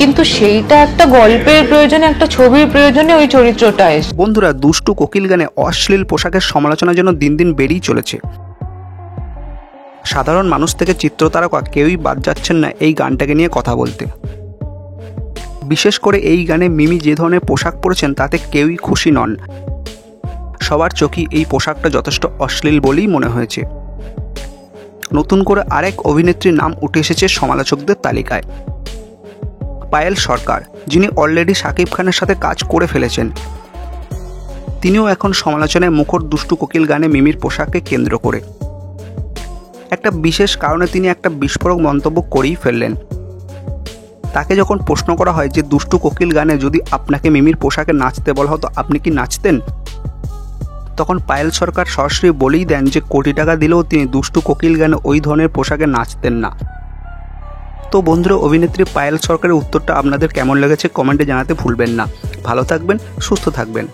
কিন্তু সেইটা একটা গল্পের প্রয়োজনে, একটা ছবির প্রয়োজনে ওই চরিত্রটা এসে। বন্ধুরা, দুষ্টু কোকিল গানে অশ্লীল পোশাকের সমালোচনা যেন দিন দিন বেড়েই চলেছে। সাধারণ মানুষ থেকে চিত্রতারকা কেউই বাদ যাচ্ছেন না এই গানটাকে নিয়ে কথা বলতে। বিশেষ করে এই গানে মিমি যে ধরনের পোশাক পরেছেন তাতে কেউই খুশি নন। সবার চোখেই এই পোশাকটা যথেষ্ট অশ্লীল বলেই মনে হয়েছে। নতুন করে আরেক অভিনেত্রীর নাম উঠে এসেছে সমালোচকদের তালিকায়, পায়েল সরকার, যিনি অলরেডি শাকিব খানের সাথে কাজ করে ফেলেছেন। তিনিও এখন সমালোচনায় মুখর দুষ্টু কোকিল গানে মিমির পোশাককে কেন্দ্র করে। একটা বিশেষ কারণে তিনি একটা বিস্ফোরক মন্তব্য করেই ফেললেন। তাকে যখন প্রশ্ন করা হয় যে দুষ্টু কোকিল গানে যদি আপনাকে মিমির পোশাকে নাচতে বলা হতো আপনি কি নাচতেন, তখন পায়েল সরকার সরাসরি বলেই দেন যে কোটি টাকা দিলেও তিনি দুষ্টু কোকিল গানে ওই ধরনের পোশাকে নাচতেন না। তো বন্ধুরা, অভিনেত্রী পায়েল সরকারের উত্তরটা আপনাদের কেমন লেগেছে কমেন্টে জানাতে ভুলবেন না। ভালো থাকবেন, সুস্থ থাকবেন।